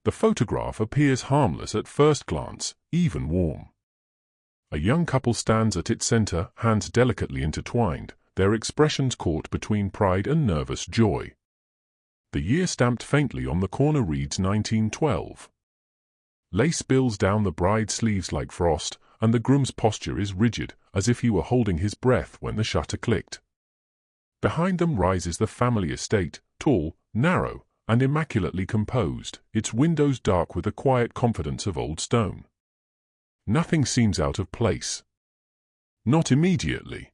The photograph appears harmless at first glance, even warm. A young couple stands at its center, hands delicately intertwined, their expressions caught between pride and nervous joy. The year stamped faintly on the corner reads 1912. Lace spills down the bride's sleeves like frost, and the groom's posture is rigid, as if he were holding his breath when the shutter clicked. Behind them rises the family estate, tall, narrow, and immaculately composed, its windows dark with the quiet confidence of old stone. Nothing seems out of place. Not immediately.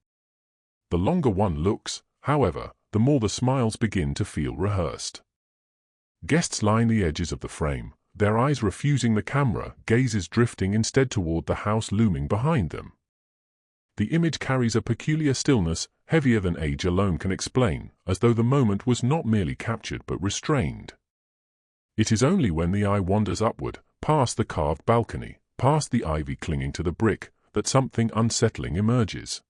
The longer one looks, however, the more the smiles begin to feel rehearsed. Guests line the edges of the frame, their eyes refusing the camera, gazes drifting instead toward the house looming behind them. The image carries a peculiar stillness, heavier than age alone can explain, as though the moment was not merely captured but restrained. It is only when the eye wanders upward, past the carved balcony, past the ivy clinging to the brick, that something unsettling emerges.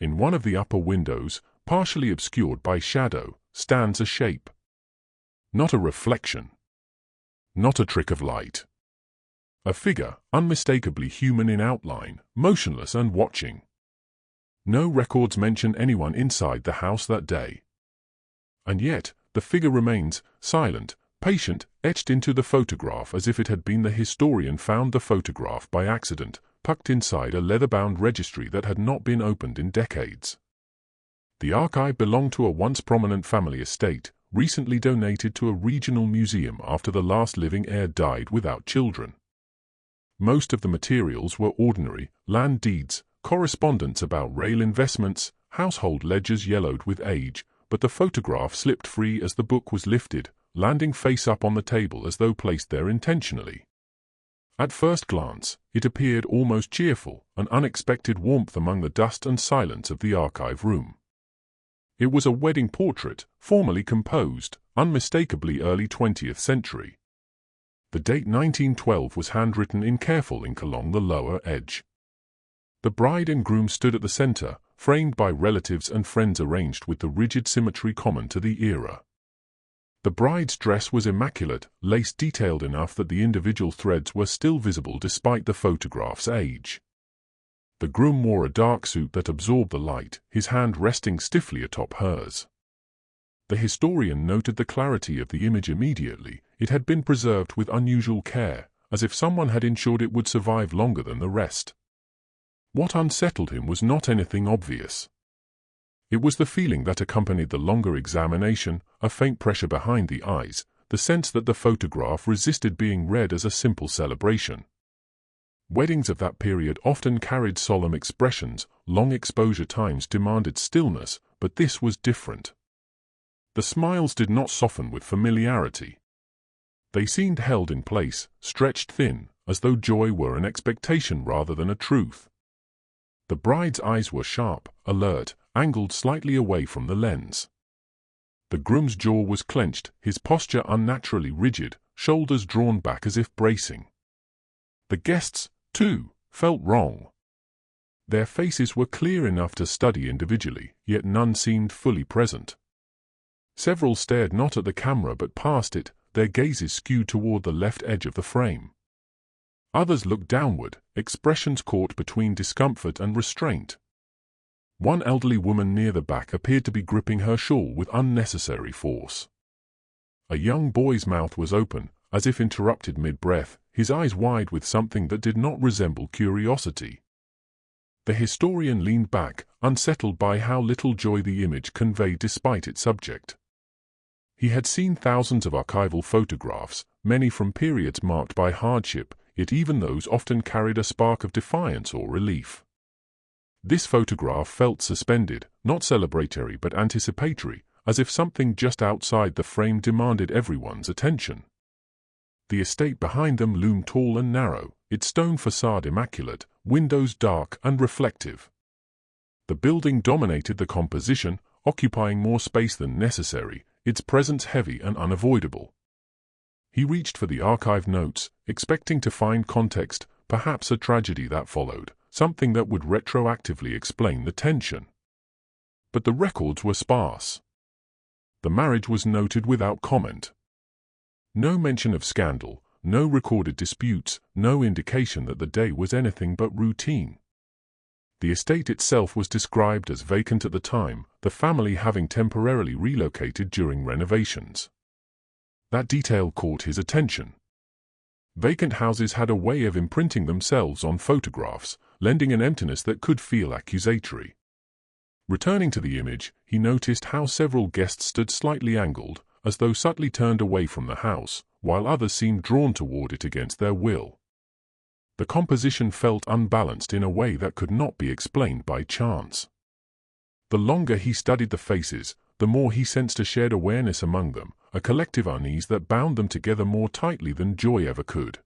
In one of the upper windows, partially obscured by shadow, stands a shape. Not a reflection. Not a trick of light. A figure, unmistakably human in outline, motionless and watching. No records mention anyone inside the house that day. And yet, the figure remains, silent, patient, etched into the photograph as if it had been the historian found the photograph by accident, tucked inside a leather-bound registry that had not been opened in decades. The archive belonged to a once prominent family estate, recently donated to a regional museum after the last living heir died without children. Most of the materials were ordinary, land deeds, correspondence about rail investments, household ledgers yellowed with age, but the photograph slipped free as the book was lifted, landing face up on the table as though placed there intentionally. At first glance, it appeared almost cheerful, an unexpected warmth among the dust and silence of the archive room. It was a wedding portrait, formally composed, unmistakably early 20th century. The date 1912 was handwritten in careful ink along the lower edge. The bride and groom stood at the center, framed by relatives and friends arranged with the rigid symmetry common to the era. The bride's dress was immaculate, lace detailed enough that the individual threads were still visible despite the photograph's age. The groom wore a dark suit that absorbed the light, his hand resting stiffly atop hers. The historian noted the clarity of the image immediately. It had been preserved with unusual care, as if someone had ensured it would survive longer than the rest. What unsettled him was not anything obvious. It was the feeling that accompanied the longer examination, a faint pressure behind the eyes, the sense that the photograph resisted being read as a simple celebration. Weddings of that period often carried solemn expressions, long exposure times demanded stillness, but this was different. The smiles did not soften with familiarity. They seemed held in place, stretched thin, as though joy were an expectation rather than a truth. The bride's eyes were sharp, alert, angled slightly away from the lens. The groom's jaw was clenched, his posture unnaturally rigid, shoulders drawn back as if bracing. The guests, too, felt wrong. Their faces were clear enough to study individually, yet none seemed fully present. Several stared not at the camera but past it, their gazes skewed toward the left edge of the frame. Others looked downward, expressions caught between discomfort and restraint. One elderly woman near the back appeared to be gripping her shawl with unnecessary force. A young boy's mouth was open, as if interrupted mid-breath, his eyes wide with something that did not resemble curiosity. The historian leaned back, unsettled by how little joy the image conveyed despite its subject. He had seen thousands of archival photographs, many from periods marked by hardship, yet even those often carried a spark of defiance or relief. This photograph felt suspended, not celebratory but anticipatory, as if something just outside the frame demanded everyone's attention. The estate behind them loomed tall and narrow, its stone facade immaculate, windows dark and reflective. The building dominated the composition, occupying more space than necessary, its presence heavy and unavoidable. He reached for the archive notes, expecting to find context, perhaps a tragedy that followed, something that would retroactively explain the tension. But the records were sparse. The marriage was noted without comment. No mention of scandal, no recorded disputes, no indication that the day was anything but routine. The estate itself was described as vacant at the time, the family having temporarily relocated during renovations. That detail caught his attention. Vacant houses had a way of imprinting themselves on photographs, lending an emptiness that could feel accusatory. Returning to the image, he noticed how several guests stood slightly angled, as though subtly turned away from the house, while others seemed drawn toward it against their will. The composition felt unbalanced in a way that could not be explained by chance. The longer he studied the faces, the more he sensed a shared awareness among them, a collective unease that bound them together more tightly than joy ever could.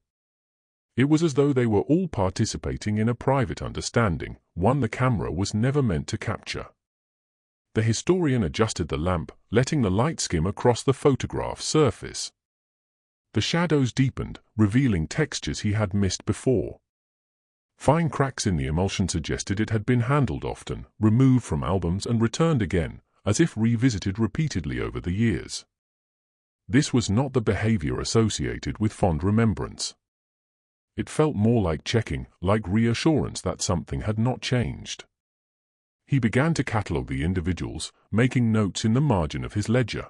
It was as though they were all participating in a private understanding, one the camera was never meant to capture. The historian adjusted the lamp, letting the light skim across the photograph surface. The shadows deepened, revealing textures he had missed before. Fine cracks in the emulsion suggested it had been handled often, removed from albums and returned again, as if revisited repeatedly over the years. This was not the behavior associated with fond remembrance. It felt more like checking, like reassurance that something had not changed. He began to catalogue the individuals, making notes in the margin of his ledger.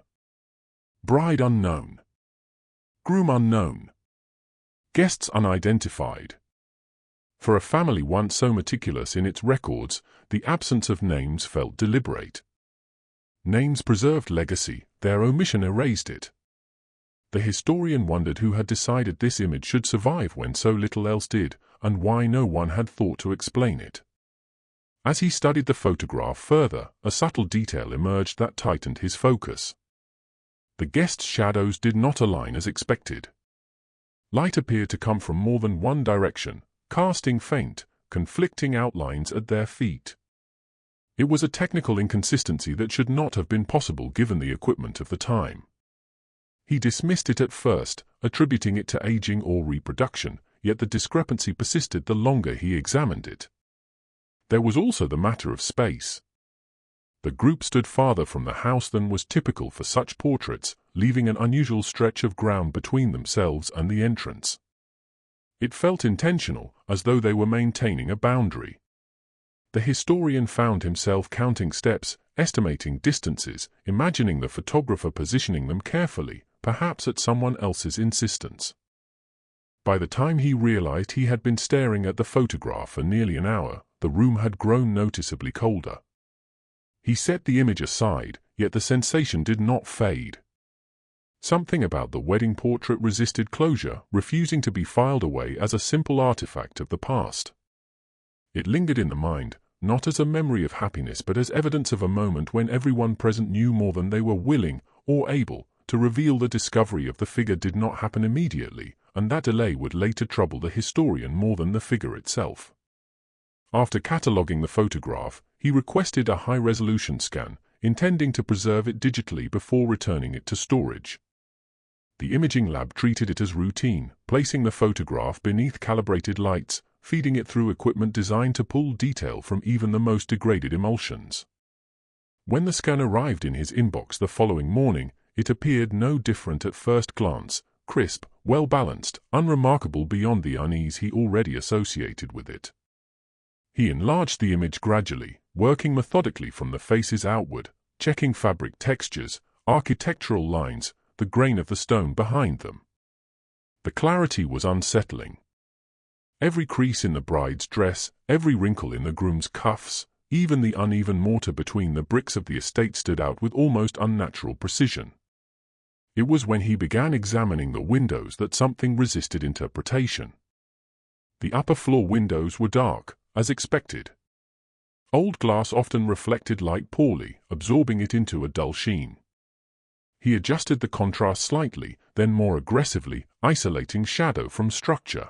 Bride unknown. Groom unknown. Guests unidentified. For a family once so meticulous in its records, the absence of names felt deliberate. Names preserved legacy, their omission erased it. The historian wondered who had decided this image should survive when so little else did, and why no one had thought to explain it. As he studied the photograph further, a subtle detail emerged that tightened his focus. The guests' shadows did not align as expected. Light appeared to come from more than one direction, casting faint, conflicting outlines at their feet. It was a technical inconsistency that should not have been possible given the equipment of the time. He dismissed it at first, attributing it to aging or reproduction, yet the discrepancy persisted the longer he examined it. There was also the matter of space. The group stood farther from the house than was typical for such portraits, leaving an unusual stretch of ground between themselves and the entrance. It felt intentional, as though they were maintaining a boundary. The historian found himself counting steps, estimating distances, imagining the photographer positioning them carefully, perhaps at someone else's insistence. By the time he realized he had been staring at the photograph for nearly an hour, the room had grown noticeably colder. He set the image aside, yet the sensation did not fade. Something about the wedding portrait resisted closure, refusing to be filed away as a simple artifact of the past. It lingered in the mind, not as a memory of happiness but as evidence of a moment when everyone present knew more than they were willing, or able, to reveal. The discovery of the figure did not happen immediately, and that delay would later trouble the historian more than the figure itself. After cataloguing the photograph, he requested a high-resolution scan, intending to preserve it digitally before returning it to storage. The imaging lab treated it as routine, placing the photograph beneath calibrated lights, feeding it through equipment designed to pull detail from even the most degraded emulsions. When the scan arrived in his inbox the following morning, it appeared no different at first glance, crisp, well-balanced, unremarkable beyond the unease he already associated with it. He enlarged the image gradually, working methodically from the faces outward, checking fabric textures, architectural lines, the grain of the stone behind them. The clarity was unsettling. Every crease in the bride's dress, every wrinkle in the groom's cuffs, even the uneven mortar between the bricks of the estate stood out with almost unnatural precision. It was when he began examining the windows that something resisted interpretation. The upper floor windows were dark, as expected. Old glass often reflected light poorly, absorbing it into a dull sheen. He adjusted the contrast slightly, then more aggressively, isolating shadow from structure.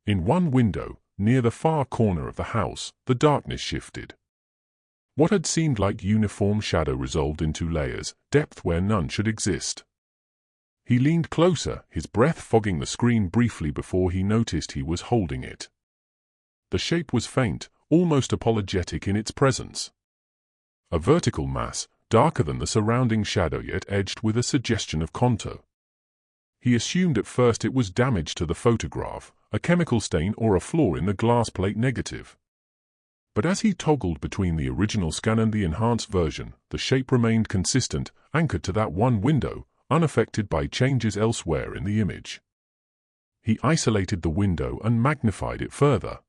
In one window, near the far corner of the house, the darkness shifted. What had seemed like uniform shadow resolved into layers, depth where none should exist. He leaned closer, his breath fogging the screen briefly before he noticed he was holding it. The shape was faint, almost apologetic in its presence. A vertical mass, darker than the surrounding shadow yet edged with a suggestion of contour. He assumed at first it was damage to the photograph, a chemical stain or a flaw in the glass plate negative. But as he toggled between the original scan and the enhanced version, the shape remained consistent, anchored to that one window, unaffected by changes elsewhere in the image. He isolated the window and magnified it further.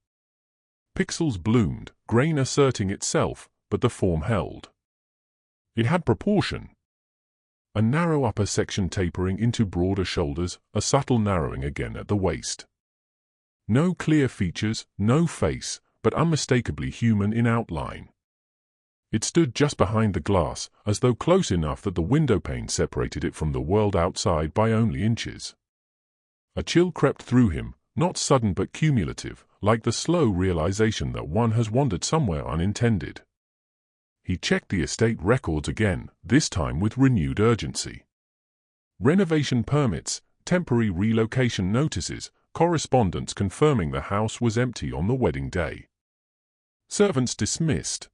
Pixels bloomed, grain asserting itself, but the form held. It had proportion. A narrow upper section tapering into broader shoulders, a subtle narrowing again at the waist. No clear features, no face, but unmistakably human in outline. It stood just behind the glass, as though close enough that the window pane separated it from the world outside by only inches. A chill crept through him, not sudden but cumulative, like the slow realization that one has wandered somewhere unintended. He checked the estate records again, this time with renewed urgency. Renovation permits, temporary relocation notices, correspondence confirming the house was empty on the wedding day. Servants dismissed.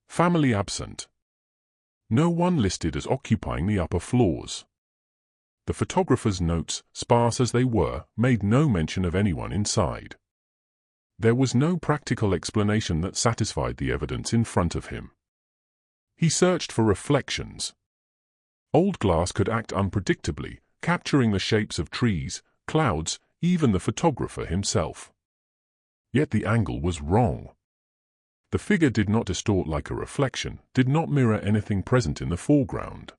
Family absent. No one listed as occupying the upper floors. The photographer's notes, sparse as they were, made no mention of anyone inside. There was no practical explanation that satisfied the evidence in front of him. He searched for reflections. Old glass could act unpredictably, capturing the shapes of trees, clouds, even the photographer himself. Yet the angle was wrong. The figure did not distort like a reflection, did not mirror anything present in the foreground.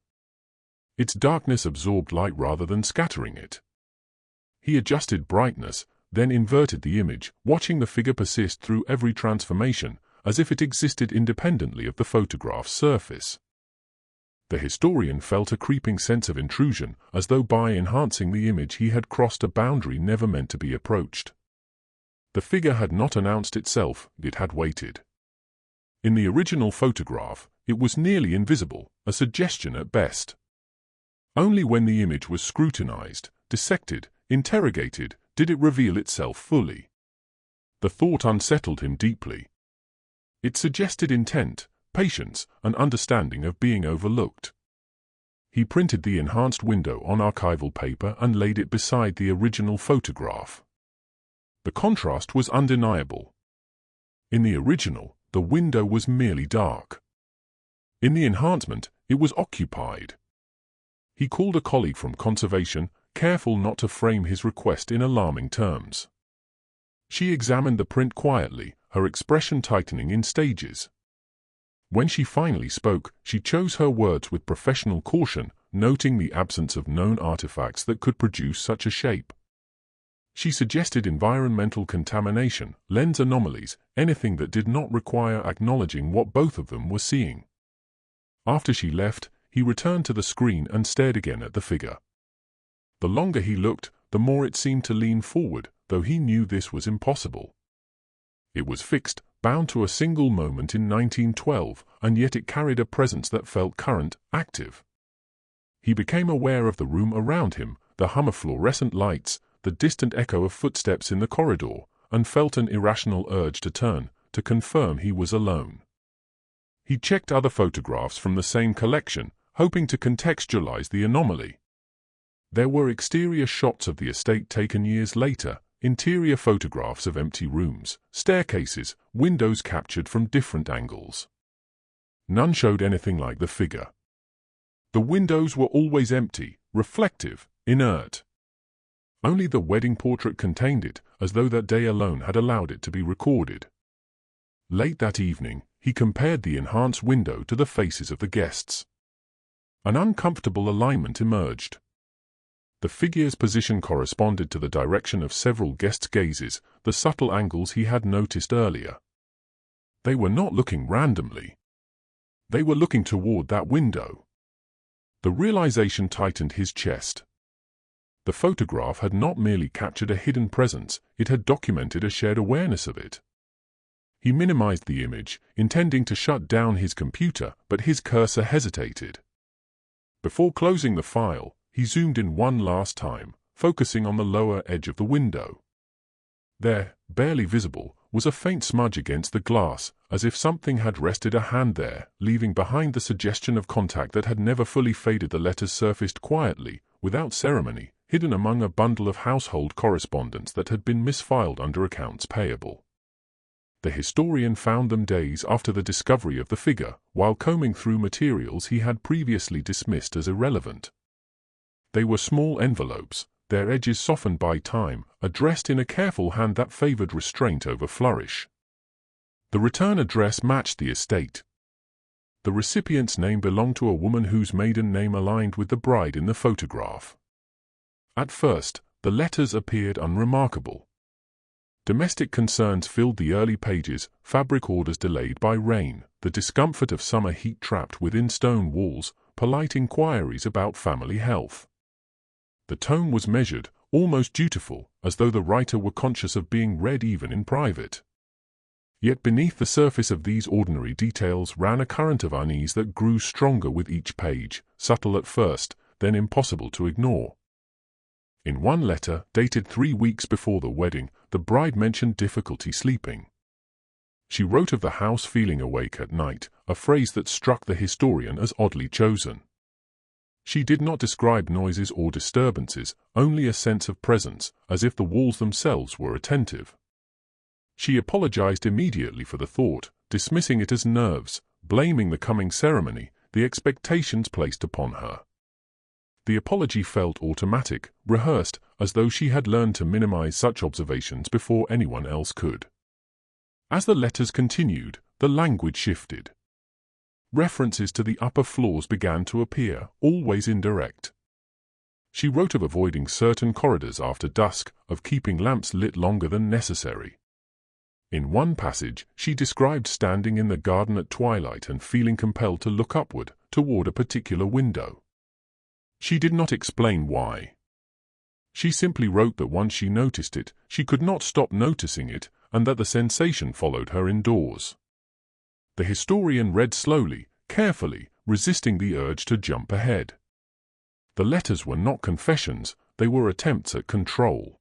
Its darkness absorbed light rather than scattering it. He adjusted brightness, then inverted the image, watching the figure persist through every transformation, as if it existed independently of the photograph's surface. The historian felt a creeping sense of intrusion, as though by enhancing the image he had crossed a boundary never meant to be approached. The figure had not announced itself, it had waited. In the original photograph, it was nearly invisible, a suggestion at best. Only when the image was scrutinized, dissected, interrogated, did it reveal itself fully. The thought unsettled him deeply. It suggested intent, patience, and understanding of being overlooked. He printed the enhanced window on archival paper and laid it beside the original photograph. The contrast was undeniable. In the original, the window was merely dark. In the enhancement, it was occupied. He called a colleague from conservation, careful not to frame his request in alarming terms. She examined the print quietly, her expression tightening in stages. When she finally spoke, she chose her words with professional caution, noting the absence of known artifacts that could produce such a shape. She suggested environmental contamination, lens anomalies, anything that did not require acknowledging what both of them were seeing. After she left, he returned to the screen and stared again at the figure. The longer he looked, the more it seemed to lean forward, though he knew this was impossible. It was fixed, bound to a single moment in 1912, and yet it carried a presence that felt current, active. He became aware of the room around him, the hum of fluorescent lights, the distant echo of footsteps in the corridor, and felt an irrational urge to turn, to confirm he was alone. He checked other photographs from the same collection, hoping to contextualize the anomaly. There were exterior shots of the estate taken years later, interior photographs of empty rooms, staircases, windows captured from different angles. None showed anything like the figure. The windows were always empty, reflective, inert. Only the wedding portrait contained it, as though that day alone had allowed it to be recorded. Late that evening, he compared the enhanced window to the faces of the guests. An uncomfortable alignment emerged. The figure's position corresponded to the direction of several guests' gazes, the subtle angles he had noticed earlier. They were not looking randomly. They were looking toward that window. The realization tightened his chest. The photograph had not merely captured a hidden presence, it had documented a shared awareness of it. He minimized the image, intending to shut down his computer, but his cursor hesitated. Before closing the file, he zoomed in one last time, focusing on the lower edge of the window. There, barely visible, was a faint smudge against the glass, as if something had rested a hand there, leaving behind the suggestion of contact that had never fully faded. The letters surfaced quietly, without ceremony, hidden among a bundle of household correspondence that had been misfiled under accounts payable. The historian found them days after the discovery of the figure, while combing through materials he had previously dismissed as irrelevant. They were small envelopes, their edges softened by time, addressed in a careful hand that favored restraint over flourish. The return address matched the estate. The recipient's name belonged to a woman whose maiden name aligned with the bride in the photograph. At first, the letters appeared unremarkable. Domestic concerns filled the early pages, fabric orders delayed by rain, the discomfort of summer heat trapped within stone walls, polite inquiries about family health. The tone was measured, almost dutiful, as though the writer were conscious of being read even in private. Yet beneath the surface of these ordinary details ran a current of unease that grew stronger with each page, subtle at first, then impossible to ignore. In one letter, dated 3 weeks before the wedding, the bride mentioned difficulty sleeping. She wrote of the house feeling awake at night, a phrase that struck the historian as oddly chosen. She did not describe noises or disturbances, only a sense of presence, as if the walls themselves were attentive. She apologized immediately for the thought, dismissing it as nerves, blaming the coming ceremony, the expectations placed upon her. The apology felt automatic, rehearsed, as though she had learned to minimize such observations before anyone else could. As the letters continued, the language shifted. References to the upper floors began to appear, always indirect. She wrote of avoiding certain corridors after dusk, of keeping lamps lit longer than necessary. In one passage, she described standing in the garden at twilight and feeling compelled to look upward, toward a particular window. She did not explain why. She simply wrote that once she noticed it, she could not stop noticing it, and that the sensation followed her indoors. The historian read slowly, carefully, resisting the urge to jump ahead. The letters were not confessions, they were attempts at control.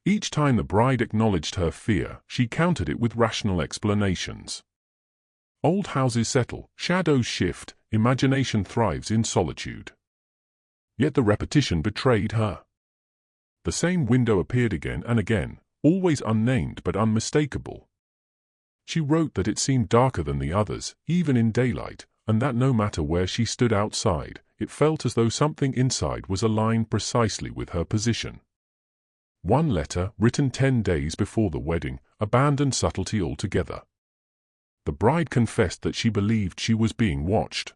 Each time the bride acknowledged her fear, she countered it with rational explanations. Old houses settle, shadows shift, imagination thrives in solitude. Yet the repetition betrayed her. The same window appeared again and again, always unnamed but unmistakable. She wrote that it seemed darker than the others, even in daylight, and that no matter where she stood outside, it felt as though something inside was aligned precisely with her position. One letter, written 10 days before the wedding, abandoned subtlety altogether. The bride confessed that she believed she was being watched.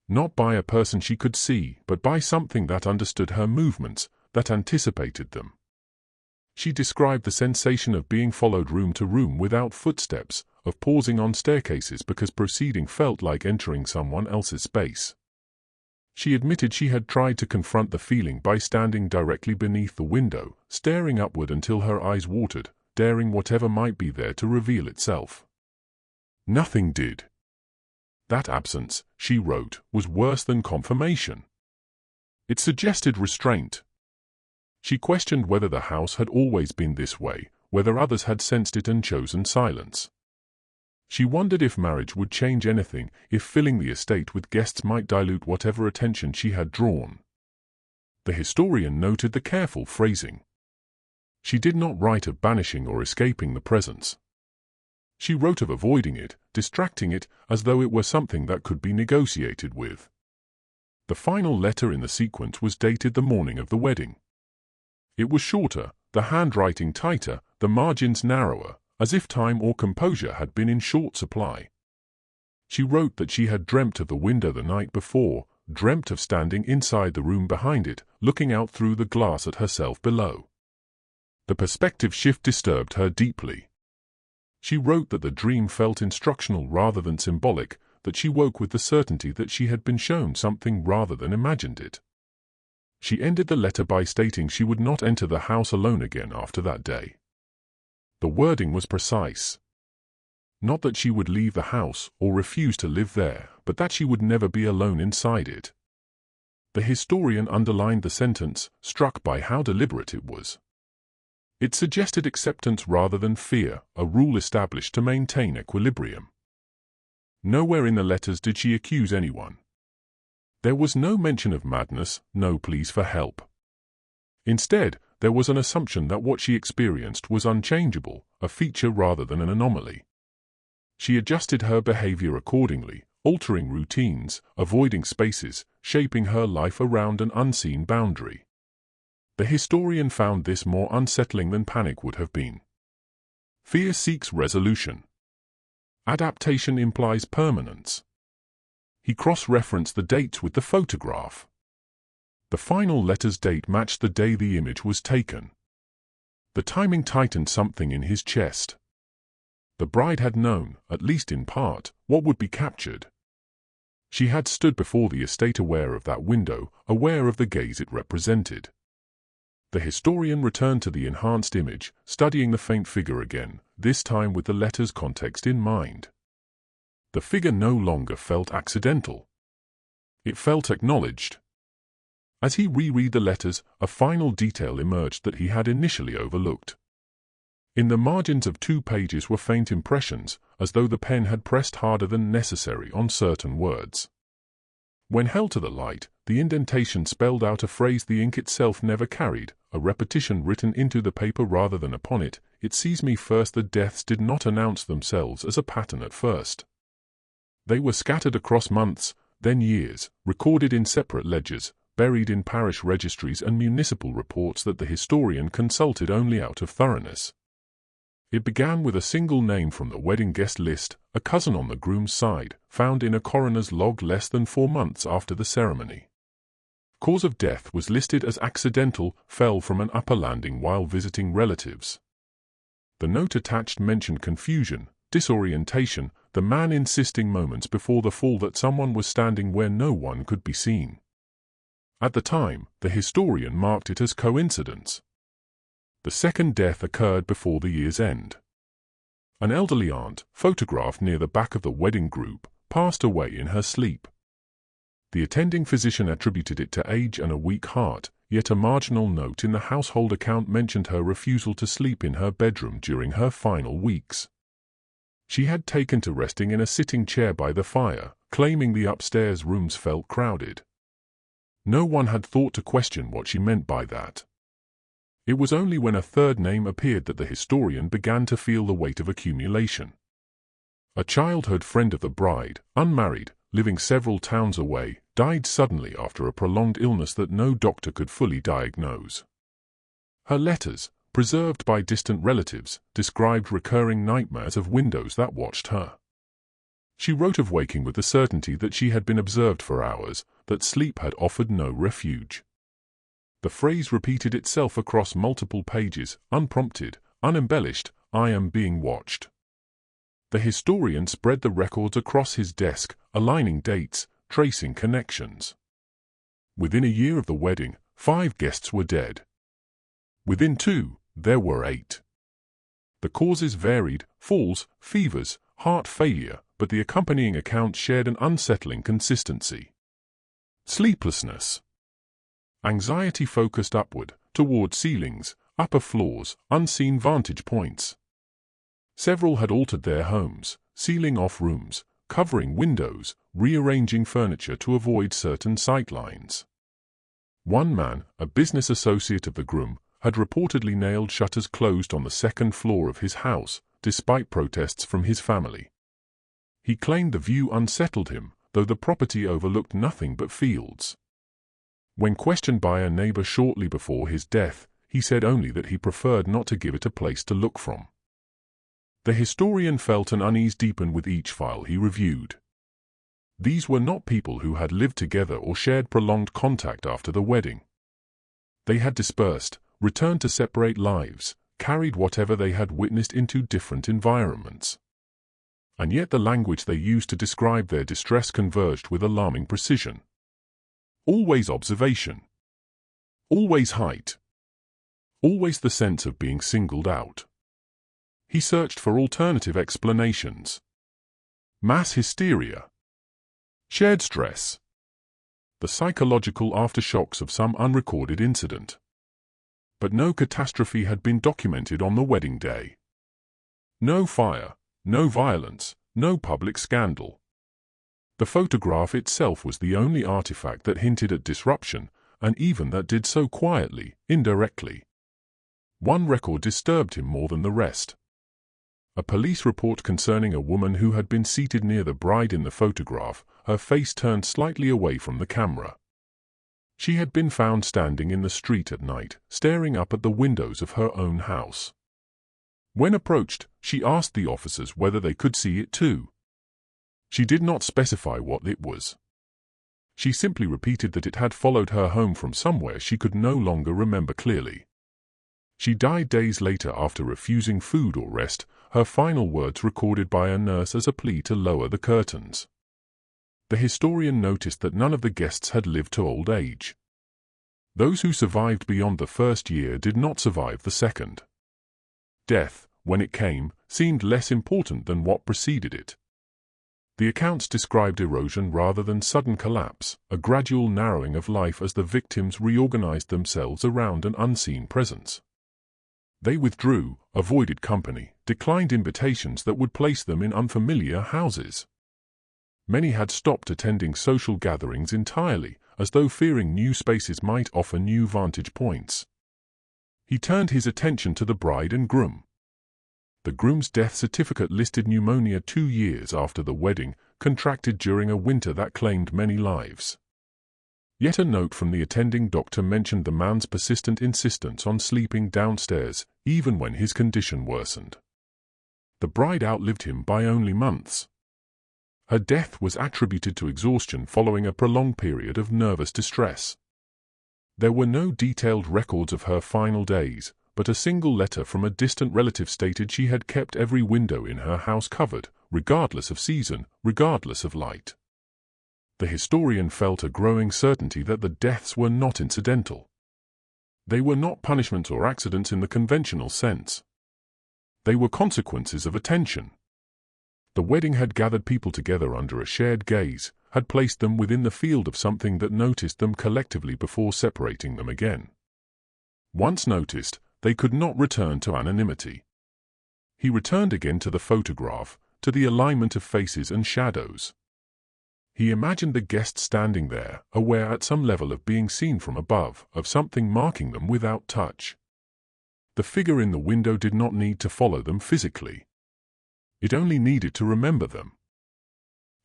Not by a person she could see, but by something that understood her movements, that anticipated them. She described the sensation of being followed room to room without footsteps, of pausing on staircases because proceeding felt like entering someone else's space. She admitted she had tried to confront the feeling by standing directly beneath the window, staring upward until her eyes watered, daring whatever might be there to reveal itself. Nothing did. That absence, she wrote, was worse than confirmation. It suggested restraint. She questioned whether the house had always been this way, whether others had sensed it and chosen silence. She wondered if marriage would change anything, if filling the estate with guests might dilute whatever attention she had drawn. The historian noted the careful phrasing. She did not write of banishing or escaping the presence. She wrote of avoiding it, distracting it, as though it were something that could be negotiated with. The final letter in the sequence was dated the morning of the wedding. It was shorter, the handwriting tighter, the margins narrower, as if time or composure had been in short supply. She wrote that she had dreamt of the window the night before, dreamt of standing inside the room behind it, looking out through the glass at herself below. The perspective shift disturbed her deeply. She wrote that the dream felt instructional rather than symbolic, that she woke with the certainty that she had been shown something rather than imagined it. She ended the letter by stating she would not enter the house alone again after that day. The wording was precise. Not that she would leave the house or refuse to live there, but that she would never be alone inside it. The historian underlined the sentence, struck by how deliberate it was. It suggested acceptance rather than fear, a rule established to maintain equilibrium. Nowhere in the letters did she accuse anyone. There was no mention of madness, no pleas for help. Instead, there was an assumption that what she experienced was unchangeable, a feature rather than an anomaly. She adjusted her behavior accordingly, altering routines, avoiding spaces, shaping her life around an unseen boundary. The historian found this more unsettling than panic would have been. Fear seeks resolution. Adaptation implies permanence. He cross-referenced the dates with the photograph. The final letter's date matched the day the image was taken. The timing tightened something in his chest. The bride had known, at least in part, what would be captured. She had stood before the estate aware of that window, aware of the gaze it represented. The historian returned to the enhanced image, studying the faint figure again, this time with the letter's context in mind. The figure no longer felt accidental. It felt acknowledged. As he reread the letters, a final detail emerged that he had initially overlooked. In the margins of 2 pages were faint impressions, as though the pen had pressed harder than necessary on certain words. When held to the light, the indentation spelled out a phrase the ink itself never carried, a repetition written into the paper rather than upon it. It sees me first. The deaths did not announce themselves as a pattern at first. They were scattered across months, then years, recorded in separate ledgers, buried in parish registries and municipal reports that the historian consulted only out of thoroughness. It began with a single name from the wedding guest list, a cousin on the groom's side, found in a coroner's log less than 4 months after the ceremony. Cause of death was listed as accidental, fell from an upper landing while visiting relatives. The note attached mentioned confusion, disorientation, the man insisting moments before the fall that someone was standing where no one could be seen. At the time, the historian marked it as coincidence. The second death occurred before the year's end. An elderly aunt, photographed near the back of the wedding group, passed away in her sleep. The attending physician attributed it to age and a weak heart, yet a marginal note in the household account mentioned her refusal to sleep in her bedroom during her final weeks. She had taken to resting in a sitting chair by the fire, claiming the upstairs rooms felt crowded. No one had thought to question what she meant by that. It was only when a third name appeared that the historian began to feel the weight of accumulation. A childhood friend of the bride, unmarried, living several towns away, died suddenly after a prolonged illness that no doctor could fully diagnose. Her letters, preserved by distant relatives, described recurring nightmares of windows that watched her. She wrote of waking with the certainty that she had been observed for hours, that sleep had offered no refuge. The phrase repeated itself across multiple pages, unprompted, unembellished, "I am being watched." The historian spread the records across his desk, aligning dates, tracing connections. Within a year of the wedding, 5 guests were dead. Within 2, there were 8. The causes varied: falls, fevers, heart failure, but the accompanying account shared an unsettling consistency. Sleeplessness. Anxiety focused upward, toward ceilings, upper floors, unseen vantage points. Several had altered their homes, sealing off rooms, covering windows, rearranging furniture to avoid certain sightlines. One man, a business associate of the groom, had reportedly nailed shutters closed on the 2nd floor of his house, despite protests from his family. He claimed the view unsettled him, though the property overlooked nothing but fields. When questioned by a neighbor shortly before his death, he said only that he preferred not to give it a place to look from. The historian felt an unease deepen with each file he reviewed. These were not people who had lived together or shared prolonged contact after the wedding. They had dispersed, returned to separate lives, carried whatever they had witnessed into different environments. And yet the language they used to describe their distress converged with alarming precision. Always observation. Always height. Always the sense of being singled out. He searched for alternative explanations. Mass hysteria. Shared stress. The psychological aftershocks of some unrecorded incident. But no catastrophe had been documented on the wedding day. No fire, no violence, no public scandal. The photograph itself was the only artifact that hinted at disruption, and even that did so quietly, indirectly. One record disturbed him more than the rest. A police report concerning a woman who had been seated near the bride in the photograph, her face turned slightly away from the camera. She had been found standing in the street at night, staring up at the windows of her own house. When approached, she asked the officers whether they could see it too. She did not specify what it was. She simply repeated that it had followed her home from somewhere she could no longer remember clearly. She died days later after refusing food or rest, her final words recorded by a nurse as a plea to lower the curtains. The historian noticed that none of the guests had lived to old age. Those who survived beyond the first year did not survive the second. Death, when it came, seemed less important than what preceded it. The accounts described erosion rather than sudden collapse, a gradual narrowing of life as the victims reorganized themselves around an unseen presence. They withdrew, avoided company, declined invitations that would place them in unfamiliar houses. Many had stopped attending social gatherings entirely, as though fearing new spaces might offer new vantage points. He turned his attention to the bride and groom. The groom's death certificate listed pneumonia 2 years after the wedding, contracted during a winter that claimed many lives. Yet a note from the attending doctor mentioned the man's persistent insistence on sleeping downstairs, even when his condition worsened. The bride outlived him by only months. Her death was attributed to exhaustion following a prolonged period of nervous distress. There were no detailed records of her final days, but a single letter from a distant relative stated she had kept every window in her house covered, regardless of season, regardless of light. The historian felt a growing certainty that the deaths were not incidental. They were not punishments or accidents in the conventional sense. They were consequences of attention. The wedding had gathered people together under a shared gaze, had placed them within the field of something that noticed them collectively before separating them again. Once noticed, they could not return to anonymity. He returned again to the photograph, to the alignment of faces and shadows. He imagined the guests standing there, aware at some level of being seen from above, of something marking them without touch. The figure in the window did not need to follow them physically. It only needed to remember them.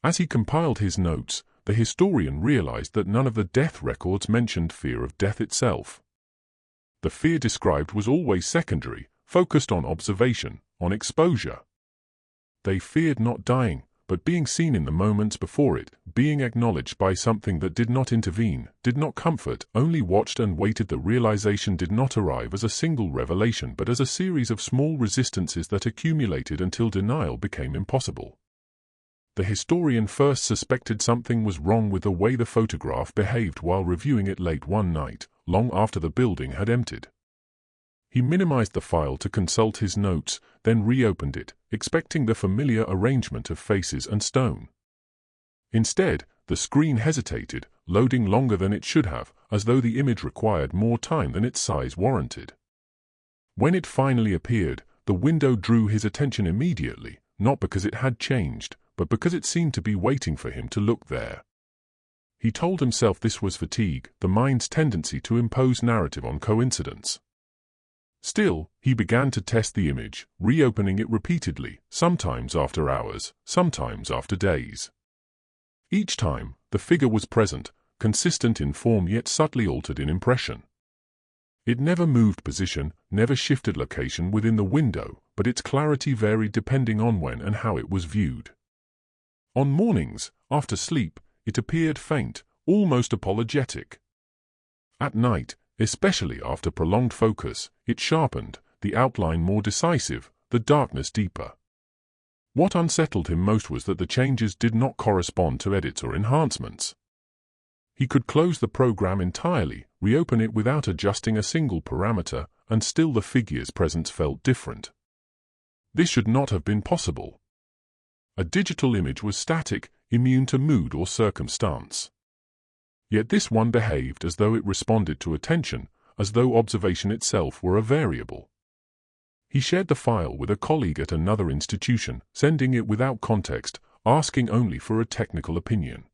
As he compiled his notes, the historian realized that none of the death records mentioned fear of death itself. The fear described was always secondary, focused on observation, on exposure. They feared not dying, but being seen in the moments before it, being acknowledged by something that did not intervene, did not comfort, only watched and waited. The realization did not arrive as a single revelation but as a series of small resistances that accumulated until denial became impossible. The historian first suspected something was wrong with the way the photograph behaved while reviewing it late one night, long after the building had emptied. He minimized the file to consult his notes, then reopened it, expecting the familiar arrangement of faces and stone. Instead, the screen hesitated, loading longer than it should have, as though the image required more time than its size warranted. When it finally appeared, the window drew his attention immediately, not because it had changed, but because it seemed to be waiting for him to look there. He told himself this was fatigue, the mind's tendency to impose narrative on coincidence. Still, he began to test the image, reopening it repeatedly, sometimes after hours, sometimes after days. Each time, the figure was present, consistent in form yet subtly altered in impression. It never moved position, never shifted location within the window, but its clarity varied depending on when and how it was viewed. On mornings, after sleep, it appeared faint, almost apologetic. At night, especially after prolonged focus, it sharpened, the outline more decisive, the darkness deeper. What unsettled him most was that the changes did not correspond to edits or enhancements. He could close the program entirely, reopen it without adjusting a single parameter, and still the figure's presence felt different. This should not have been possible. A digital image was static, immune to mood or circumstance. Yet this one behaved as though it responded to attention, as though observation itself were a variable. He shared the file with a colleague at another institution, sending it without context, asking only for a technical opinion.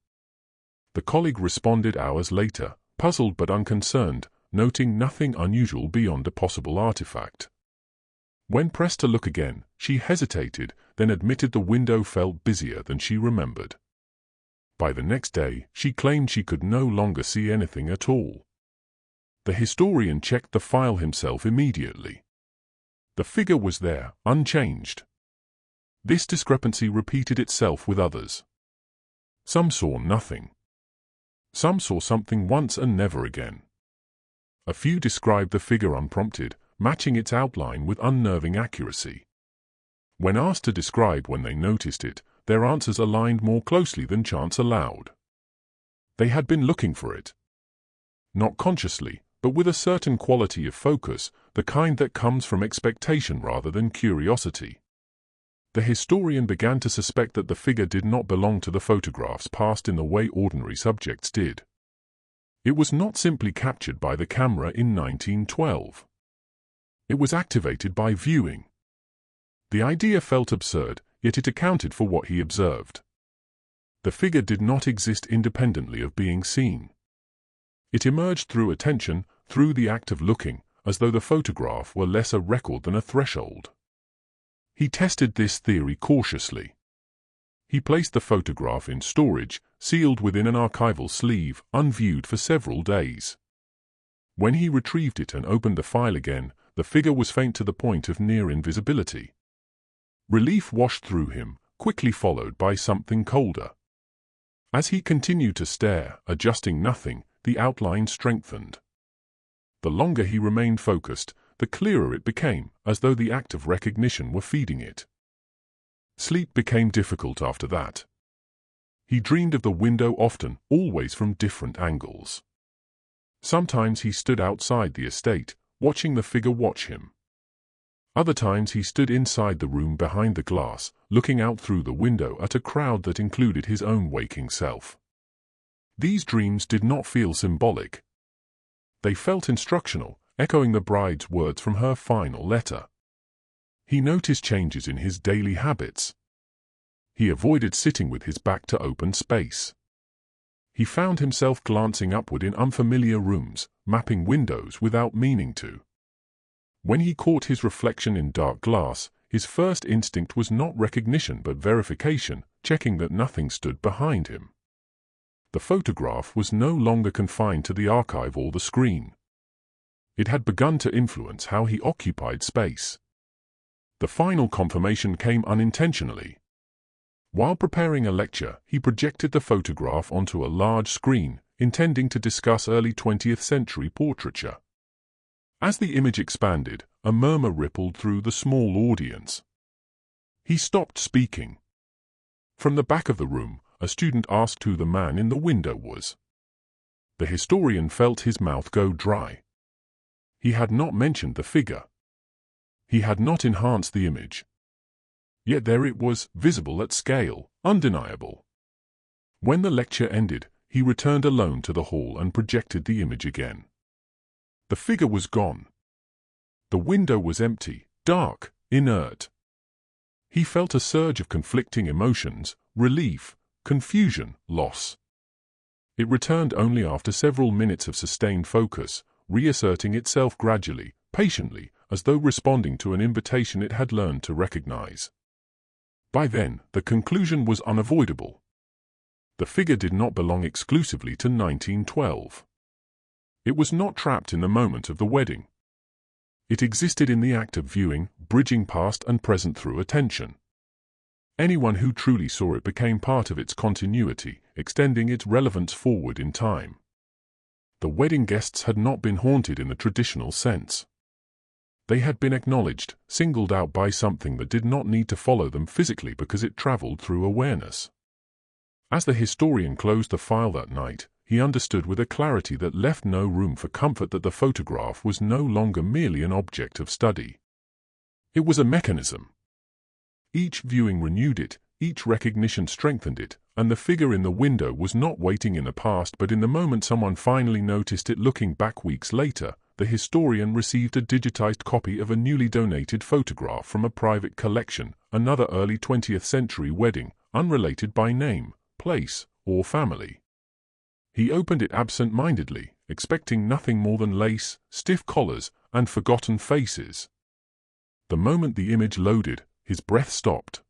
The colleague responded hours later, puzzled but unconcerned, noting nothing unusual beyond a possible artifact. When pressed to look again, she hesitated, then admitted the window felt busier than she remembered. By the next day, she claimed she could no longer see anything at all. The historian checked the file himself immediately. The figure was there, unchanged. This discrepancy repeated itself with others. Some saw nothing. Some saw something once and never again. A few described the figure unprompted, matching its outline with unnerving accuracy. When asked to describe when they noticed it, their answers aligned more closely than chance allowed. They had been looking for it. Not consciously, but with a certain quality of focus, the kind that comes from expectation rather than curiosity. The historian began to suspect that the figure did not belong to the photographs passed in the way ordinary subjects did. It was not simply captured by the camera in 1912. It was activated by viewing. The idea felt absurd, yet it accounted for what he observed. The figure did not exist independently of being seen. It emerged through attention, through the act of looking, as though the photograph were less a record than a threshold. He tested this theory cautiously. He placed the photograph in storage, sealed within an archival sleeve, unviewed for several days. When he retrieved it and opened the file again, the figure was faint to the point of near invisibility. Relief washed through him, quickly followed by something colder. As he continued to stare, adjusting nothing, the outline strengthened. The longer he remained focused, the clearer it became, as though the act of recognition were feeding it. Sleep became difficult after that. He dreamed of the window often, always from different angles. Sometimes he stood outside the estate, watching the figure watch him. Other times he stood inside the room behind the glass, looking out through the window at a crowd that included his own waking self. These dreams did not feel symbolic. They felt instructional, echoing the bride's words from her final letter. He noticed changes in his daily habits. He avoided sitting with his back to open space. He found himself glancing upward in unfamiliar rooms, mapping windows without meaning to. When he caught his reflection in dark glass, his first instinct was not recognition but verification, checking that nothing stood behind him. The photograph was no longer confined to the archive or the screen. It had begun to influence how he occupied space. The final confirmation came unintentionally. While preparing a lecture, he projected the photograph onto a large screen, intending to discuss early 20th century portraiture. As the image expanded, a murmur rippled through the small audience. He stopped speaking. From the back of the room, a student asked who the man in the window was. The historian felt his mouth go dry. He had not mentioned the figure. He had not enhanced the image. Yet there it was, visible at scale, undeniable. When the lecture ended, he returned alone to the hall and projected the image again. The figure was gone. The window was empty, dark, inert. He felt a surge of conflicting emotions, relief, confusion, loss. It returned only after several minutes of sustained focus, reasserting itself gradually, patiently, as though responding to an invitation it had learned to recognize. By then, the conclusion was unavoidable. The figure did not belong exclusively to 1912. It was not trapped in the moment of the wedding. It existed in the act of viewing, bridging past and present through attention. Anyone who truly saw it became part of its continuity, extending its relevance forward in time. The wedding guests had not been haunted in the traditional sense. They had been acknowledged, singled out by something that did not need to follow them physically because it traveled through awareness. As the historian closed the file that night, he understood with a clarity that left no room for comfort that the photograph was no longer merely an object of study. It was a mechanism. Each viewing renewed it, each recognition strengthened it, and the figure in the window was not waiting in the past but in the moment someone finally noticed it. Looking back weeks later, the historian received a digitized copy of a newly donated photograph from a private collection, another early 20th century wedding, unrelated by name, place, or family. He opened it absent-mindedly, expecting nothing more than lace, stiff collars, and forgotten faces. The moment the image loaded, his breath stopped.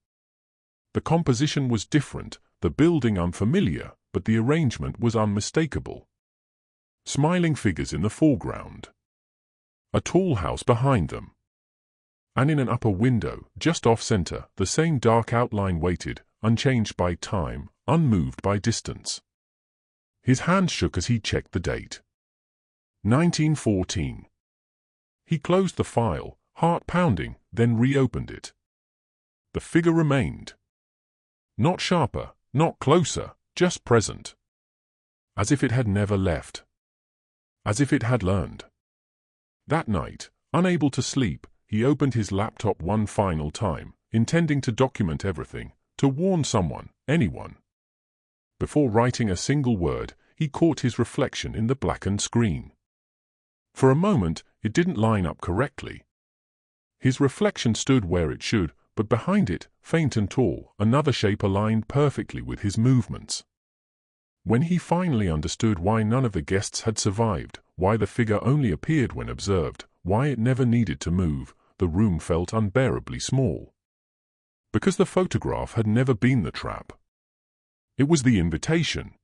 The composition was different, the building unfamiliar, but the arrangement was unmistakable. Smiling figures in the foreground. A tall house behind them. And in an upper window, just off-center, the same dark outline waited, unchanged by time, unmoved by distance. His hand shook as he checked the date. 1914. He closed the file, heart pounding, then reopened it. The figure remained. Not sharper, not closer, just present. As if it had never left. As if it had learned. That night, unable to sleep, he opened his laptop one final time, intending to document everything, to warn someone, anyone. Before writing a single word, he caught his reflection in the blackened screen. For a moment, it didn't line up correctly. His reflection stood where it should, but behind it, faint and tall, another shape aligned perfectly with his movements. When he finally understood why none of the guests had survived, why the figure only appeared when observed, why it never needed to move, the room felt unbearably small. Because the photograph had never been the trap. It was the invitation.